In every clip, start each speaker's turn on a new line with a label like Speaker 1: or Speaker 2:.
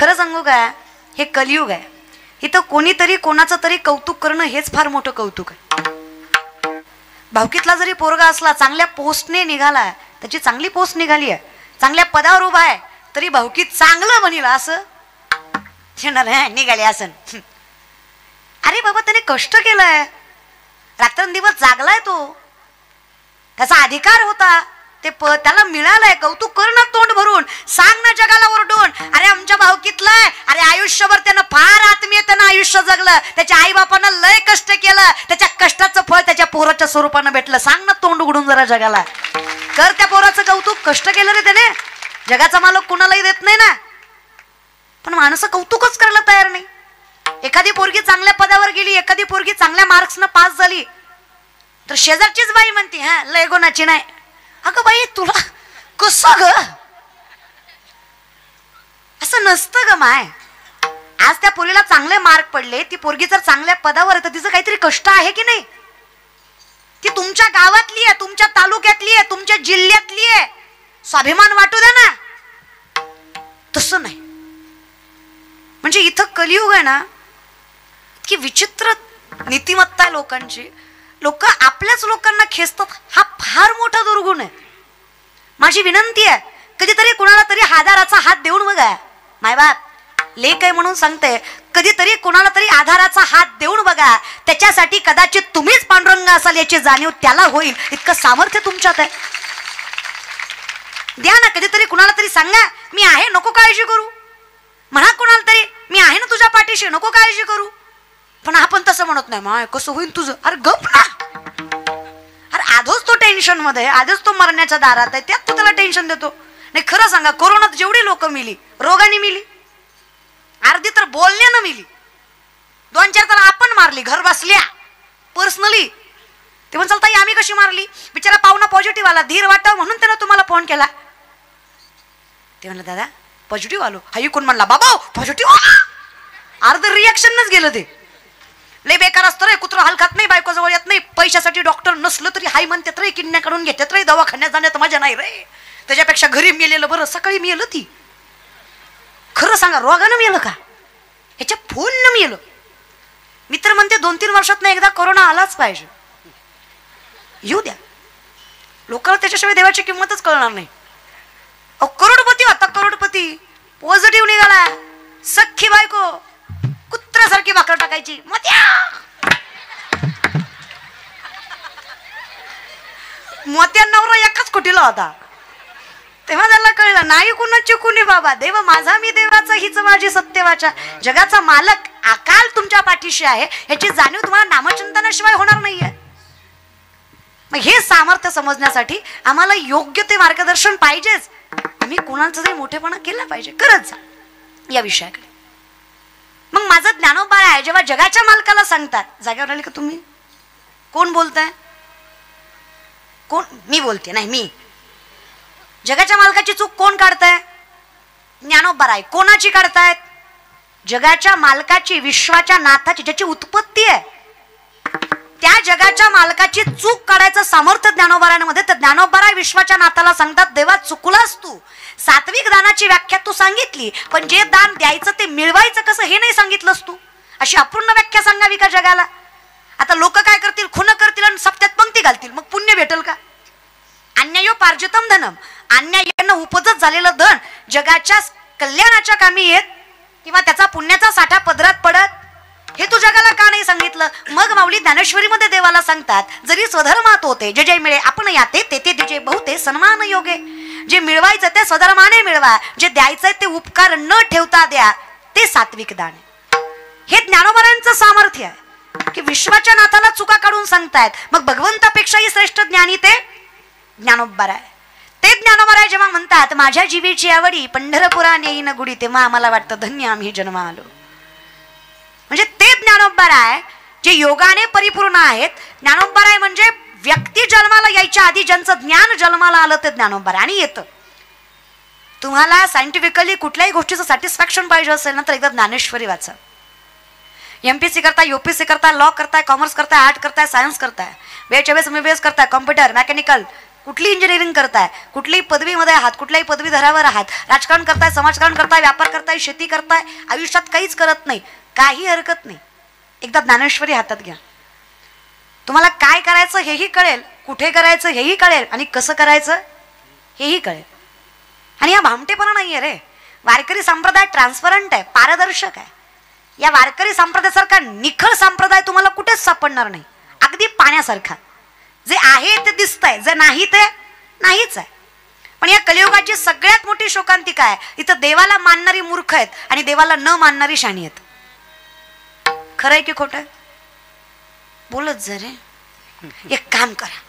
Speaker 1: खरं सांगू का, हे कलियुग आहे. इथं कोणीतरी कोणाचं तरी कौतुक करणं हेच फार मोठं कौतुक आहे. भावकीतला जरी पोरगा असला, चांगल्या पोस्टने निघाला, त्याची चांगली पोस्ट निघाली आहे, चांगल्या पदावर उभा आहे, तरी भावकीत चांगलं म्हणील असं निघाले असं. अरे बाबा, त्याने कष्ट केलंय, रात्रंदिवस जागलाय, तो त्याचा अधिकार होता, ते त्याला मिळालंय. कौतुक कर ना तोंड भरून, सांग ना जगाला ओरडून, अरे आमच्या भावकीतलाय, अरे आयुष्यभर त्यानं फार आत्मीयतेनं आयुष्य जगलं, त्याच्या आई बापानं लय कष्ट केलं, त्याच्या कष्टाचं फळ त्याच्या पोराच्या स्वरूपानं भेटलं. सांग ना तोंड उघडून जरा जगाला, कर त्या पोराचं कौतुक. कष्ट केलं रे त्याने, जगाचा मालक कुणालाही देत नाही ना. पण माणसं कौतुकच करायला तयार नाही. एखादी पोरगी चांगल्या पदावर गेली, एखादी पोरगी चांगल्या मार्क्सनं पास झाली, तर शेजारचीच बाई म्हणते, हा लय गुणाची नाही. अगं बाई, तुला कसं ग, असं नसतं ग माय. आज त्या पोरीला चांगले मार्क पडले, ती पोरगी जर चांगल्या पदावर आहे तर तिचं काहीतरी कष्ट आहे की नाही. ती तुमच्या गावातली आहे, तुमच्या तालुक्यातली आहे, तुमच्या जिल्ह्यातली आहे, स्वाभिमान वाटू द्या ना. तसं नाही. म्हणजे इथं कलियुग आहे ना, की विचित्र नीतिमत्ता आहे लोकांची. लोक आपल्याच लोकांना खेचतात, हा फार मोठा दुर्गुण आहे. माझी विनंती आहे, कधीतरी कुणाला तरी आधाराचा हात देऊन बघा. मायबाप लेक आहे म्हणून सांगते, कधीतरी कुणाला तरी आधाराचा हात देऊन बघा. त्याच्यासाठी कदाचित तुम्हीच पांडुरंग असाल याची जाणीव त्याला होईल. इतकं सामर्थ्य तुमच्यात आहे. द्या ना, कधीतरी कुणाला तरी सांगा, मी आहे, नको काळजी करू. म्हणा कुणाला तरी, मी आहे ना तुझ्या पाठीशी, नको काळजी करू. पण आपण तसं म्हणत नाही, माय कसं होईल तुझं. अरे गप ना, अरे आधोच तो टेन्शन मध्ये, आधीच तो मरण्याच्या दारात आहे, त्यात तो त्याला टेन्शन देतो. नाही खरं सांगा, कोरोनात जेवढी लोक मिली, रोगाने मिली, अर्धी तर बोलण्यानं मिली, 2-4 तर आपण मारली घर बसल्या पर्सनली. ते म्हणून चालता आम्ही कशी मारली, बिचारा पाहुणा पॉझिटिव्ह आला, धीर वाटावं म्हणून त्यानं तुम्हाला फोन केला. ते म्हणलं दादा पॉझिटिव्ह आलो, हाई कोण म्हणला बाबा पॉझिटिव्ह, अर्ध रिॲक्शनच गेलं. ते लय बेकार असतं रे, कुत्र हलकात नाही, बायको जवळ येत नाही, पैशासाठी डॉक्टर नसलं तरी हाय म्हणतात रे, किडन्या काढून घेतात रे, दवाखान्यात जाण्यात मजा नाही रे, त्याच्यापेक्षा घरी मेलेलं बरं. सकाळी मेलं ती, खरं सांगा रोगानं मेलं का, ह्याच्या फोननं मेलं. मित्र म्हणते 2-3 वर्षात एकदा कोरोना आलाच पाहिजे, येऊ द्या. लोकांना त्याच्याशिवाय देवाची किंमतच कळणार नाही. करोडपती होता, करोडपती पॉझिटिव्ह निघाला, सख्खी बायको कुत्र्यासारखी भाकर टाकायची, मोत्या नवरा एकाच कुटीला होता. तेव्हा त्याला कळलं नाही कुणाची कुणी बाबा, देव माझा मी देवाचा, हीच माझी सत्यवाचा. जगाचा मालक अकाल तुमच्या पाठीशी आहे, याची जाणीव तुम्हाला नामचिंतनाशिवाय होणार नाहीये. मग हे सामर्थ्य समजण्यासाठी आम्हाला योग्य ते मार्गदर्शन पाहिजेच. आम्ही कुणाचा तरी मोठेपणा केला पाहिजे, करत जा या विषयाकडे. मग माझं ज्ञानोबा आहे, जेव्हा जगाच्या मालकाला सांगतात, जागेवर आले का तुम्ही, कोण बोलताय, कोण, मी बोलते नाही, मी. जगाच्या मालकाची चूक कोण काढताय, ज्ञानोबा आहे. कोणाची काढतायत, जगाच्या मालकाची, विश्वाच्या नाथाची, ज्याची उत्पत्ती आहे, त्या जगाच्या मालकाची चूक काढायचं सामर्थ्य ज्ञानोबारामध्ये. तर ज्ञानोबारा विश्वाच्या नाथाला सांगतात, देवा चुकलास तू, सात्विक दानाची व्याख्या तू सांगितली, पण जे दान द्यायचं ते मिळवायचं कसं हे नाही सांगितलंस तू. अशी अपूर्ण व्याख्या सांगावी का जगाला. आता लोक काय करतील, खुन करतील आणि सप्त्यात पंक्ती घालतील, मग पुण्य भेटेल का. अन्यायोपार्जितम धनम, अन्यायानं उपजत झालेलं धन जगाच्या कल्याणाच्या कामी येत किंवा त्याचा पुण्याचा साठा पदरात पडत, हे तू जगाला का नाही सांगितलं. मग माऊली ज्ञानेश्वरी मध्ये देवाला सांगतात, जरी स्वधर्मात होते जे जे मिळे आपण याते ते ते जे बहुते सन्मान योगे. जे मिळवायचं ते स्वधर्माने मिळवा, जे द्यायचंय ते उपकार न ठेवता द्या, ते सात्विक दान. हे ज्ञानोबारांचं सामर्थ्य आहे की विश्वाच्या नाथाला चुका काढून सांगतायत. मग भगवंतापेक्षाही श्रेष्ठ ज्ञानी ते ज्ञानोबा आहे. ते ज्ञानोबा आहे जेव्हा म्हणतात, माझ्या जीवीची आवडी पंढरपुरा नेईन गुढी, तेव्हा आम्हाला वाटतं धन्य आम्ही जन्म आलो. म्हणजे ते ज्ञानोबा आहे जे योगाने परिपूर्ण आहेत. ज्ञानोबा आहे म्हणजे व्यक्ती जन्माला यायच्या आधी ज्यांचं ज्ञान जन्माला आलं ते ज्ञानोबा आहे. आणि येतं. तुम्हाला सायंटिफिकली कुठल्याही गोष्टीचं सॅटिस्फॅक्शन पाहिजे असेल ना, तर एकदा ज्ञानेश्वरी वाचा. MPSC करताय, UPSC करताय, लॉ करताय, कॉमर्स करताय, आर्ट करताय, सायन्स करताय, BA MBBS करताय, कॉम्प्युटर, मेकॅनिकल, कुठली इंजिनिअरिंग करताय, कुठलीही पदवीमध्ये आहात, कुठल्याही पदवीधरावर आहात, राजकारण करताय, समाजकारण करताय, व्यापार करताय, शेती करताय, आयुष्यात काहीच करत नाही, काही हरकत नाही. एकदा ज्ञानेश्वरी हातात घ्या. तुम्हाला काय करायचं हेही कळेल, कुठे करायचं हेही कळेल आणि कसं करायचं हेही कळेल. आणि हा भामटेपणा नाहीये रे. वारकरी संप्रदाय ट्रान्सपरंट आहे, पारदर्शक आहे. या वारकरी संप्रदायासारखा निखळ संप्रदाय तुम्हाला कुठेच सापडणार नाही. अगदी पाण्यासारखा, जे आहे ते दिसतंय, जे नाही ते नाहीच आहे. पण या कलियुगाची सगळ्यात मोठी शोकांतिका आहे, इथं देवाला मानणारी मूर्ख आहेत आणि देवाला न मानणारी शाणी आहेत. खरंय की खोटं? बोलत जरे. एक काम करा,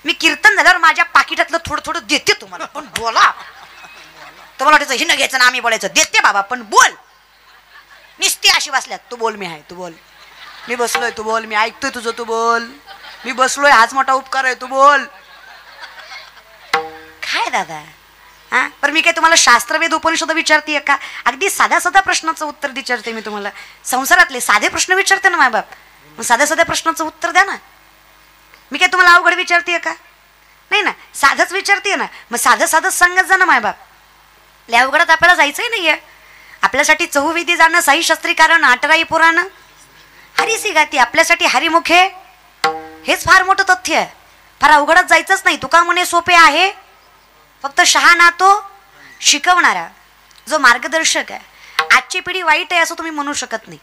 Speaker 1: मी कीर्तन झाल्यावर माझ्या पाकिटातलं थोडं थोडं देते तुम्हाला, पण बोला. तुम्हाला वाटायचं हिनं घ्यायचं ना आम्ही बोलायचं, देते बाबा पण बोल. निस्ती अशी बसल्यात, तू बोल, मी आहे, तू बोल, मी बसलोय, तू बोल, मी ऐकतोय तुझं, तू बोल, मी बसलोय, हाच मोठा उपकार आहे, तू बोल. काय दादा हा? पण मी काय तुम्हाला शास्त्रवेद उपनिषद विचारते का? अगदी साध्या साध्या प्रश्नाचं उत्तर विचारते मी तुम्हाला. संसारातले साधे प्रश्न विचारते ना मायबाप, मग साध्या साध्या प्रश्नाचं उत्तर द्या ना. मी काय तुम्हाला अवघड विचारते का? नाही ना, साधंच विचारते ना. मग साधं साधंच सांगत जा ना मायबाप. लय अवघडात आपल्याला जायचंही नाहीये. आपल्यासाठी चहुविधी जाणं, साई शास्त्री कारण, आटराई पुराण, हरिसी गाती, आपल्यासाठी हरिमुखे हेच फार मोठं तथ्य आहे. फार अवघडात जायचंच नाही. तुका म्हणे सोपे आहे फक्त शहाणा तो शिकवणारा, जो मार्गदर्शक आहे. आजची पिढी वाईट आहे असं तुम्ही म्हणू शकत नाही.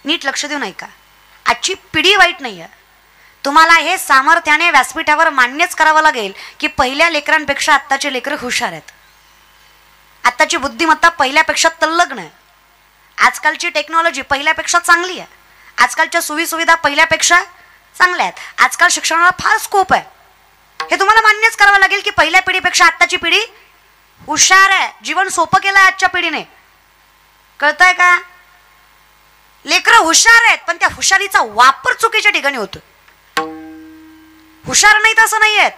Speaker 1: नीट लक्ष देऊन ऐका, आजची पिढी वाईट नाही आहे. तुम्हाला हे सामर्थ्याने व्यासपीठावर मान्यच करावं लागेल की पहिल्या लेकरांपेक्षा आत्ताचे लेकरं हुशार आहेत. आत्ताची बुद्धिमत्ता पहिल्यापेक्षा तल्लग्न आहे. आजकालची टेक्नॉलॉजी पहिल्यापेक्षा चांगली आहे. आजकालच्या सुविधा पहिल्यापेक्षा चांगल्या आहेत. आजकाल शिक्षणाला फार स्कोप आहे. हे तुम्हाला मान्यच करावं लागेल की पहिल्या पिढीपेक्षा आत्ताची पिढी हुशार आहे. जीवन सोपं केलं आहे आजच्या पिढीने. कळतंय का? लेकरं हुशार आहेत पण त्या हुशारीचा वापर चुकीच्या ठिकाणी होतो. हुशार नाहीत असं नाही आहेत,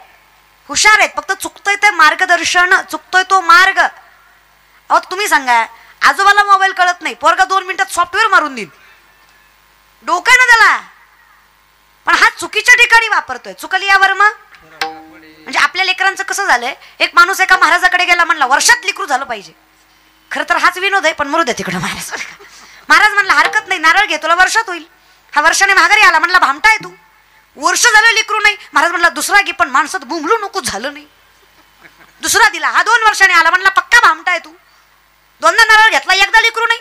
Speaker 1: हुशार आहेत, फक्त चुकतोय ते मार्गदर्शन, चुकतोय तो मार्ग. अहो तुम्ही सांगा, आजोबाला मोबाईल कळत नाही, पोरगा 2 मिनिटात सॉफ्टवेअर मारून देईल, डोकं ना त्याला, पण हा चुकीच्या ठिकाणी वापरतोय. चुकली यावर मग म्हणजे आपल्या लेकरांचं कसं झालंय, एक माणूस एका महाराजाकडे गेला, म्हणला वर्षात लेकरू झालं पाहिजे. खरं तर हाच विनोद आहे, पण मरू दे तिकडं. महाराज म्हणला हरकत नाही, नारळ घे, तुला वर्षात होईल. हा वर्षाने माघारी आला, म्हणला भामटा आहे तू, वर्ष झालं लेकरू नाही. महाराज म्हणला दुसरा घे, पण माणसात बुंबलू नको, झालं नाही. दुसरा दिला, हा 2 वर्षाने आला, म्हणला पक्का भामटा आहे तू, 2दा नारळ घेतला, एकदा लेकरू नाही.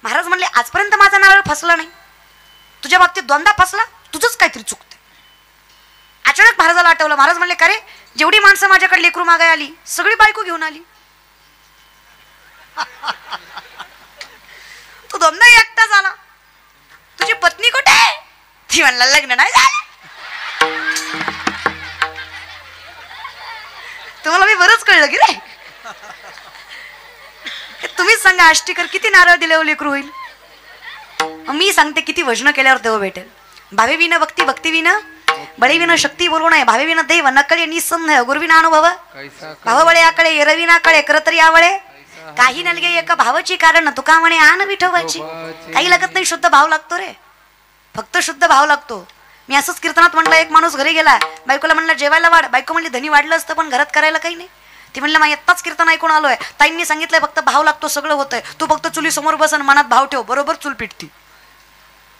Speaker 1: महाराज म्हणले आजपर्यंत माझा नारळ फसला नाही, तुझ्या बाबतीत 2दा फसला, तुझंच काहीतरी चुकतं. अचानक महाराजाला आठवलं. महाराज म्हणले का रे, जेवढी माणसं माझ्याकडे लेकरू मागाय आली सगळी बायको घेऊन आली, तू 2दा एकटा झाला, तुझी पत्नी कुठे आहे? ती म्हणला लग्न नाही झालं. तुम्हाला मी बरंच कळलं की रे. तुम्हीच सांगा आष्टीकर किती नारळ दिल्यावर लेकरू होईल? मी सांगते किती वजन केल्यावर देव भेटेल. भावे विना भक्ती, भक्ती विना बळे विना शक्ती, बोलू नये. भावे विना देव नकळे निसंदेह, गुरुविना अनुभव भाव बळे आकडे, एरविना कळे करतरी आवळे. काही नलगे एका भावाची कारण, तुका म्हणे आन विठोबाची. काही लागत नाही, शुद्ध भाव लागतो रे, फक्त शुद्ध भाव लागतो. मी असंच कीर्तनात म्हणलं, एक माणूस घरी गेला, बायकोला म्हणलं जेवायला वाढ. बायको म्हणली धनी वाढलं असतं पण घरात करायला काही नाही. ती म्हणलं मग आत्ताच कीर्तन ऐकून आलोय, ताईंनी सांगितलंय फक्त भाव लागतो, सगळं होतंय. तू फक्त चुली समोर बसन, मनात भाव ठेव, बरोबर चूल पिटती.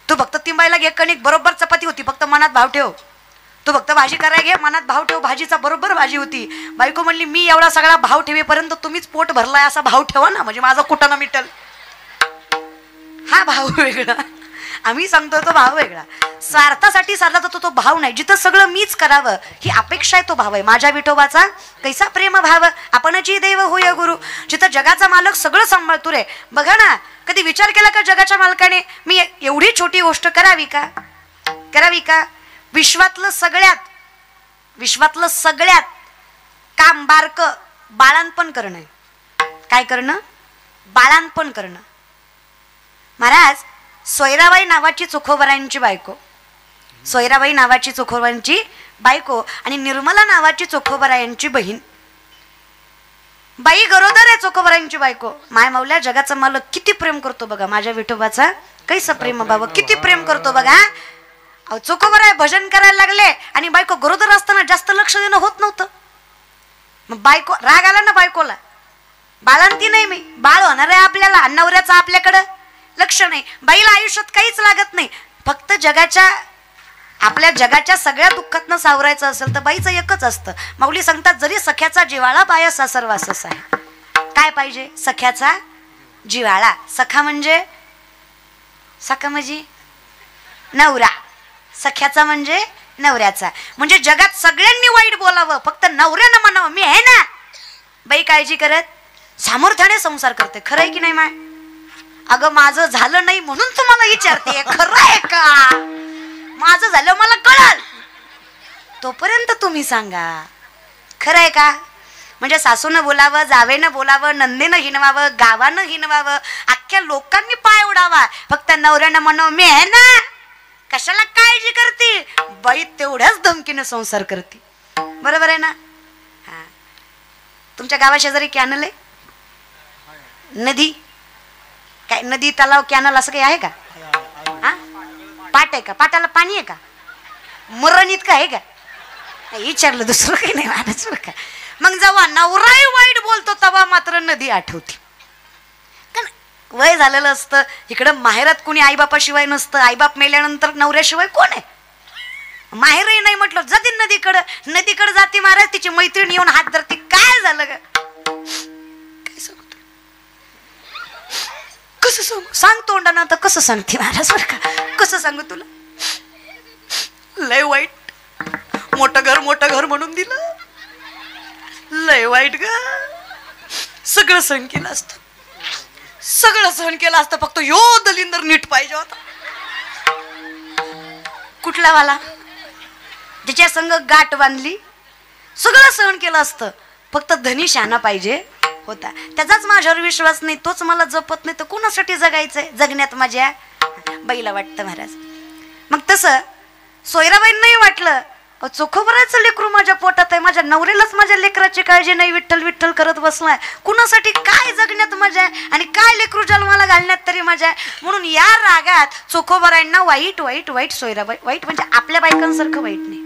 Speaker 1: तू फक्त तिंबायला घे कणिक, बरोबर चपाती होती, फक्त मनात भाव ठेव. तू फक्त भाजी करायला घे, मनात भाव ठेव, भाजीचा बरोबर भाजी होती. बायको म्हणली मी एवढा सगळा भाव ठेवेपर्यंत तुम्हीच पोट भरलाय असा भाव ठेवा ना, म्हणजे माझा कुटाणा मिटल. हा भाव वेगळा, आम्ही सांगतोय तो भाव वेगळा. स्वार्थासाठी साधला जातो तो भाव नाही. जिथं सगळं मीच करावं ही अपेक्षा आहे तो भाव आहे. माझ्या विठोबाचा कैसा प्रेम भाव, आपणची देव होय गुरु. जिथं जगाचा मालक सगळं सांभाळतो रे. बघा ना, कधी विचार केला का जगाच्या मालकाने मी एवढी छोटी गोष्ट करावी का? करावी का? विश्वातलं सगळ्यात काम बारक बाळांपण करणं. काय करणं? बाळांपण करणं. महाराज सोयराबाई नावाची चोखोबरांची बायको, सोयराबाई नावाची चोखोबरांची बायको आणि निर्मला नावाची चोखोबरायांची बहीण. बाई गरोदर आहे चोखोबरांची बायको. माय माऊल्या जगाचा मालक किती प्रेम करतो बघा. माझ्या विठोबाचा कैसा प्रेम बाबा, किती प्रेम करतो बघा. चोखोबर आहे, भजन करायला लागले आणि बायको गरोदर असताना जास्त लक्ष देणं होत नव्हतं. मग बायको राग आला ना बायकोला, बाळंती नाही मी, बाळ होणार आहे आपल्याला, नवऱ्याचं आपल्याकडं लक्ष नाही. बाईला आयुष्यात काहीच लागत नाही, फक्त आपल्या जगाच्या सगळ्या दुःखातनं सावरायचं असेल तर बाईचं एकच असतं. माऊली सांगतात जरी सख्याचा जिव्हाळा बाया सासरवासच आहे. काय पाहिजे? सख्याचा जिव्हाळा. सखा म्हणजे नवरा, सख्याचा म्हणजे नवऱ्याचा. म्हणजे जगात सगळ्यांनी वाईट बोलावं, फक्त नवऱ्यानं म्हणावं मी आहे ना. बाई काळजी करत सामर्थ्याने संसार करते. खरं आहे की नाही माय? अगं माझं झालं नाही म्हणून तुम्हाला विचारते, खरं आहे का? माझं झालं मला कळल तोपर्यंत तुम्ही सांगा खरं आहे का. म्हणजे सासूनं बोलावं, जावेनं बोलावं, नंदेनं हिनवावं, गावानं हिनवावं, अख्ख्या लोकांनी पाय उडावा, फक्त नवऱ्यानं म्हणावं मी आहे ना. कशाला काळजी करते बाई? तेवढ्याच धमकीने संसार करते. बरोबर आहे ना? हा. तुमच्या गावाशेजारी कॅनल आहे? नदी काय? नदी, तलाव, कॅनल असं काही आहे का? हा, पाट आहे का? पाटाला पाणी आहे का? मरण इतकं आहे का? विचारलं, दुसरं काही नाही म्हणायचं का. मग जेव्हा नवराही वाईट बोलतो तेव्हा मात्र नदी आठवते. वय झालेलं असतं, इकडं माहेरात कोणी आईबापाशिवाय नसतं. आईबाप मेल्यानंतर नवऱ्याशिवाय कोण आहे? माहेरही नाही म्हटलं जाते नदीकडं. नदीकडे जाते महाराज, तिची मैत्रीण येऊन हात धरते. काय झालं ग? काय सांगतो? कसं सांगू? सांग तोंडानं आता. कसं सांगते महाराज बरं का? कसं सांगू तुला? लय वाईट. मोठं घर म्हणून दिलं. लय वाईट ग. सगळं सहन केलं असतं, सगळं सहन केलं असतं, फक्त यो दलिंदर नीट पाहिजे होता. कुठला वाला? ज्याच्या संग गाठ बांधली, सगळं सहन केलं असतं, फक्त धनी शहाणा पाहिजे होता. त्याचाच माझ्यावर विश्वास नाही, तोच मला जपत नाही, तर कोणासाठी जगायचंय? जगण्यात माझ्या बाईला वाटतं महाराज. मग तसं सोयराबाईंनाही वाटलं चोखोबराचं लेकरू माझ्या पोटात आहे, माझ्या नवऱ्यालाच माझ्या लेकराची काळजी नाही, विठ्ठल विठ्ठल करत बसलाय. कुणासाठी? काय जगण्यात मजा आहे आणि काय लेकरू जन्माला घालण्यात तरी मजा आहे. म्हणून या रागात चोखोबरांना वाईट वाईट वाईट सोयराबाई, वाईट म्हणजे आपल्या बायकांसारखं वाईट नाही,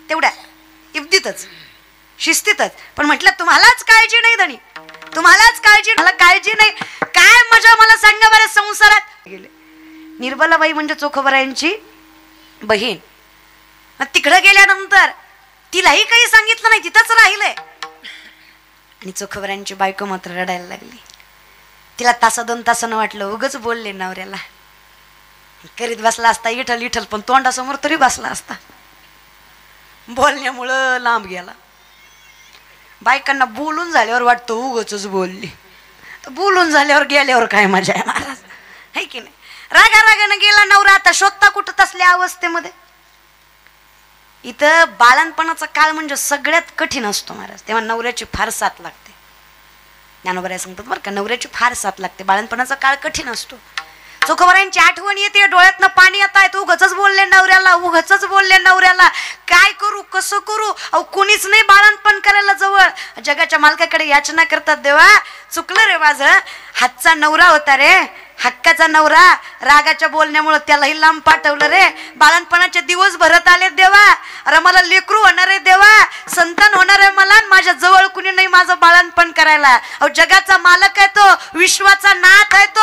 Speaker 1: तेवढ्या इब्दीतच शिस्तीतच. पण म्हटलं तुम्हालाच काळजी नाही धनी, तुम्हालाच काळजी, मला काळजी नाही. काय मजा मला सांगा बरं संसारात. गेले निर्मलाबाई म्हणजे चोखोबरायांची बहीण. तिकडे गेल्यानंतर तिलाही काही सांगितलं नाही, तिथंच राहिलंय. आणि चोखोबरांची बायको मात्र रडायला लागली. तिला तासा दोन तासानं वाटलं उगच बोलले नवऱ्याला. करीत बसला असता इठल इठल, पण तोंडासमोर तरी बसला असता. बोलण्यामुळं लांब गेला. बायकांना बोलून झाल्यावर वाटतं उगच बोलली, तर बोलून झाल्यावर गेल्यावर काय मजा आहे महाराज, है की नाही? रागा रागानं गेला नवरा. आता शोधता कुठं तसल्या अवस्थेमध्ये? इथं बाळणपणाचा काळ म्हणजे सगळ्यात कठीण असतो महाराज. तेव्हा नवऱ्याची फार साथ लागते. ज्ञानोबराय सांगतात बरं का, नवऱ्याची फार साथ लागते. बाळणपणाचा काळ कठीण असतो. चोखोबरायांची आठवण येते, डोळ्यातनं पाणी येत आहे. उगाचच बोलले नवऱ्याला, उगाचच बोलले नवऱ्याला. काय करू, कसं करू? अहो कोणीच नाही बाळणपण करायला जवळ. जगाच्या मालकाकडे याचना करतात, देवा चुकलं रे माझं, हातचा नवरा होता रे, हक्काचा नवरा, रागाच्या बोलण्यामुळे त्यालाही लांब पाठवलं रे. बाळणपणाचे दिवस भरत आले देवा, अरे मला लेकरू होणार आहे देवा, संतान होणार आहे मला, माझ्या जवळ कुणी नाही माझं बाळणपण करायला. अहो जगाचा मालक आहे तो, विश्वाचा नाथ आहे तो,